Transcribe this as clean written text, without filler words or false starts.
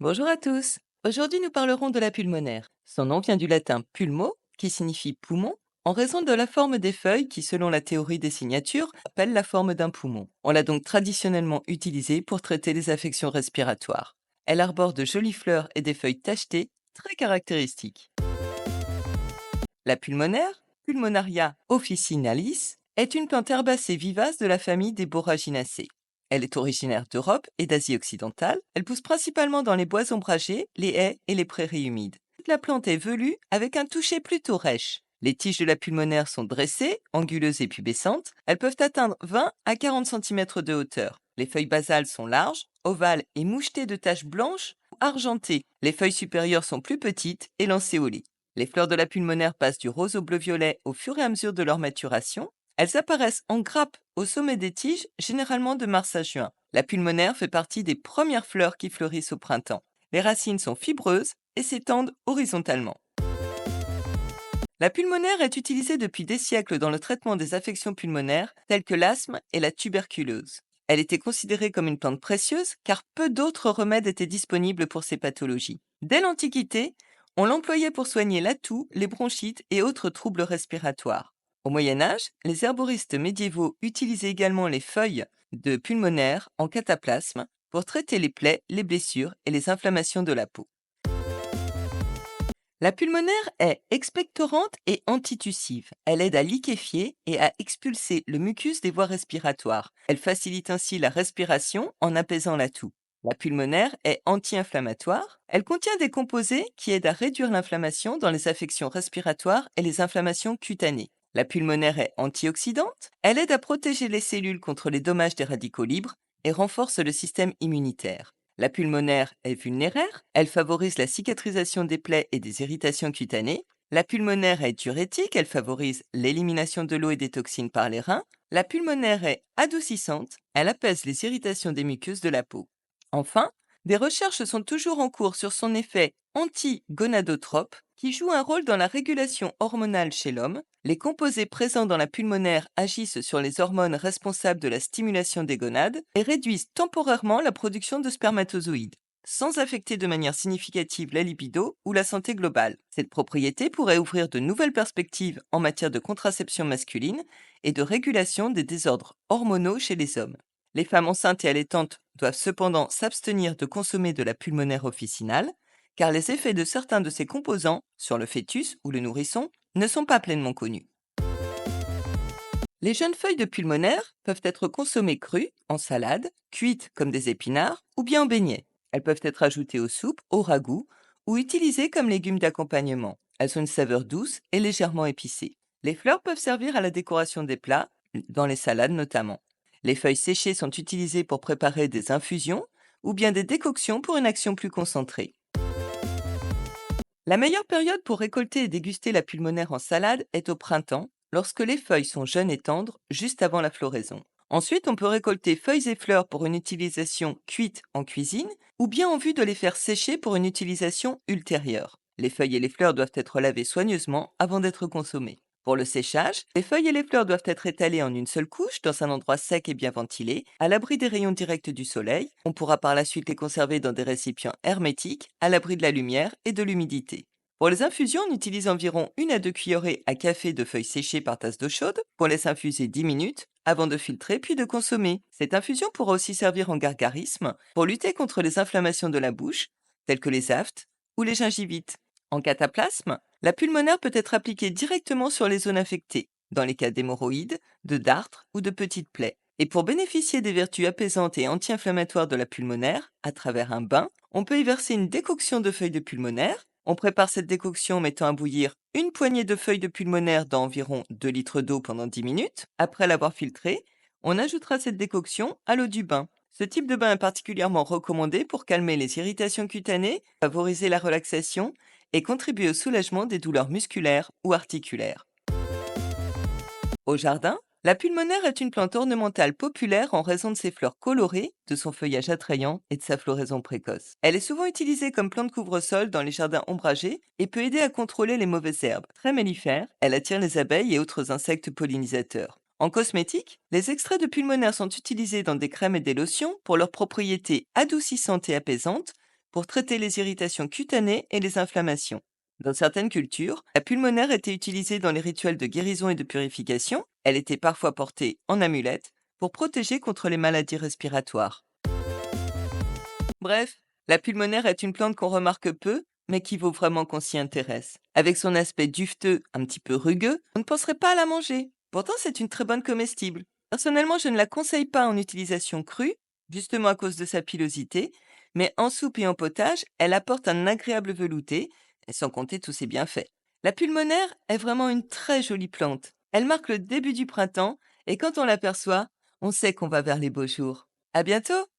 Bonjour à tous. Aujourd'hui, nous parlerons de la pulmonaire. Son nom vient du latin pulmo, qui signifie poumon, en raison de la forme des feuilles qui, selon la théorie des signatures, appelle la forme d'un poumon. On l'a donc traditionnellement utilisée pour traiter les affections respiratoires. Elle arbore de jolies fleurs et des feuilles tachetées, très caractéristiques. La pulmonaire, Pulmonaria officinalis, est une plante herbacée vivace de la famille des Boraginaceae. Elle est originaire d'Europe et d'Asie occidentale. Elle pousse principalement dans les bois ombragés, les haies et les prairies humides. La plante est velue avec un toucher plutôt rêche. Les tiges de la pulmonaire sont dressées, anguleuses et pubescentes. Elles peuvent atteindre 20 à 40 cm de hauteur. Les feuilles basales sont larges, ovales et mouchetées de taches blanches ou argentées. Les feuilles supérieures sont plus petites et lancéolées. Les fleurs de la pulmonaire passent du rose au bleu-violet au fur et à mesure de leur maturation. Elles apparaissent en grappes au sommet des tiges, généralement de mars à juin. La pulmonaire fait partie des premières fleurs qui fleurissent au printemps. Les racines sont fibreuses et s'étendent horizontalement. La pulmonaire est utilisée depuis des siècles dans le traitement des affections pulmonaires telles que l'asthme et la tuberculose. Elle était considérée comme une plante précieuse car peu d'autres remèdes étaient disponibles pour ces pathologies. Dès l'Antiquité, on l'employait pour soigner la toux, les bronchites et autres troubles respiratoires. Au Moyen Âge, les herboristes médiévaux utilisaient également les feuilles de pulmonaire en cataplasme pour traiter les plaies, les blessures et les inflammations de la peau. La pulmonaire est expectorante et antitussive. Elle aide à liquéfier et à expulser le mucus des voies respiratoires. Elle facilite ainsi la respiration en apaisant la toux. La pulmonaire est anti-inflammatoire. Elle contient des composés qui aident à réduire l'inflammation dans les affections respiratoires et les inflammations cutanées. La pulmonaire est antioxydante. Elle aide à protéger les cellules contre les dommages des radicaux libres et renforce le système immunitaire. La pulmonaire est vulnéraire, elle favorise la cicatrisation des plaies et des irritations cutanées. La pulmonaire est diurétique, elle favorise l'élimination de l'eau et des toxines par les reins. La pulmonaire est adoucissante, elle apaise les irritations des muqueuses de la peau. Enfin, des recherches sont toujours en cours sur son effet anti-gonadotrope qui joue un rôle dans la régulation hormonale chez l'homme. Les composés présents dans la pulmonaire agissent sur les hormones responsables de la stimulation des gonades et réduisent temporairement la production de spermatozoïdes, sans affecter de manière significative la libido ou la santé globale. Cette propriété pourrait ouvrir de nouvelles perspectives en matière de contraception masculine et de régulation des désordres hormonaux chez les hommes. Les femmes enceintes et allaitantes doivent cependant s'abstenir de consommer de la pulmonaire officinale, car les effets de certains de ses composants sur le fœtus ou le nourrisson ne sont pas pleinement connus. Les jeunes feuilles de pulmonaire peuvent être consommées crues, en salade, cuites comme des épinards ou bien en beignets. Elles peuvent être ajoutées aux soupes, au ragoût ou utilisées comme légumes d'accompagnement. Elles ont une saveur douce et légèrement épicée. Les fleurs peuvent servir à la décoration des plats, dans les salades notamment. Les feuilles séchées sont utilisées pour préparer des infusions ou bien des décoctions pour une action plus concentrée. La meilleure période pour récolter et déguster la pulmonaire en salade est au printemps, lorsque les feuilles sont jeunes et tendres, juste avant la floraison. Ensuite, on peut récolter feuilles et fleurs pour une utilisation cuite en cuisine, ou bien en vue de les faire sécher pour une utilisation ultérieure. Les feuilles et les fleurs doivent être lavées soigneusement avant d'être consommées. Pour le séchage, les feuilles et les fleurs doivent être étalées en une seule couche dans un endroit sec et bien ventilé, à l'abri des rayons directs du soleil. On pourra par la suite les conserver dans des récipients hermétiques, à l'abri de la lumière et de l'humidité. Pour les infusions, on utilise environ 1 à 2 cuillerées à café de feuilles séchées par tasse d'eau chaude, qu'on laisse infuser 10 minutes avant de filtrer puis de consommer. Cette infusion pourra aussi servir en gargarisme pour lutter contre les inflammations de la bouche, telles que les aftes ou les gingivites. En cataplasme, la pulmonaire peut être appliquée directement sur les zones affectées, dans les cas d'hémorroïdes, de dartres ou de petites plaies. Et pour bénéficier des vertus apaisantes et anti-inflammatoires de la pulmonaire, à travers un bain, on peut y verser une décoction de feuilles de pulmonaire. On prépare cette décoction en mettant à bouillir une poignée de feuilles de pulmonaire dans environ 2 litres d'eau pendant 10 minutes. Après l'avoir filtrée, on ajoutera cette décoction à l'eau du bain. Ce type de bain est particulièrement recommandé pour calmer les irritations cutanées, favoriser la relaxation et contribuer au soulagement des douleurs musculaires ou articulaires. Au jardin, la pulmonaire est une plante ornementale populaire en raison de ses fleurs colorées, de son feuillage attrayant et de sa floraison précoce. Elle est souvent utilisée comme plante couvre-sol dans les jardins ombragés et peut aider à contrôler les mauvaises herbes. Très mellifère, elle attire les abeilles et autres insectes pollinisateurs. En cosmétique, les extraits de pulmonaire sont utilisés dans des crèmes et des lotions pour leurs propriétés adoucissantes et apaisantes, pour traiter les irritations cutanées et les inflammations. Dans certaines cultures, la pulmonaire était utilisée dans les rituels de guérison et de purification. Elle était parfois portée en amulette pour protéger contre les maladies respiratoires. Bref, la pulmonaire est une plante qu'on remarque peu, mais qui vaut vraiment qu'on s'y intéresse. Avec son aspect dufteux, un petit peu rugueux, on ne penserait pas à la manger. Pourtant, c'est une très bonne comestible. Personnellement, je ne la conseille pas en utilisation crue, justement à cause de sa pilosité, mais en soupe et en potage, elle apporte un agréable velouté, et sans compter tous ses bienfaits. La pulmonaire est vraiment une très jolie plante. Elle marque le début du printemps, et quand on l'aperçoit, on sait qu'on va vers les beaux jours. À bientôt!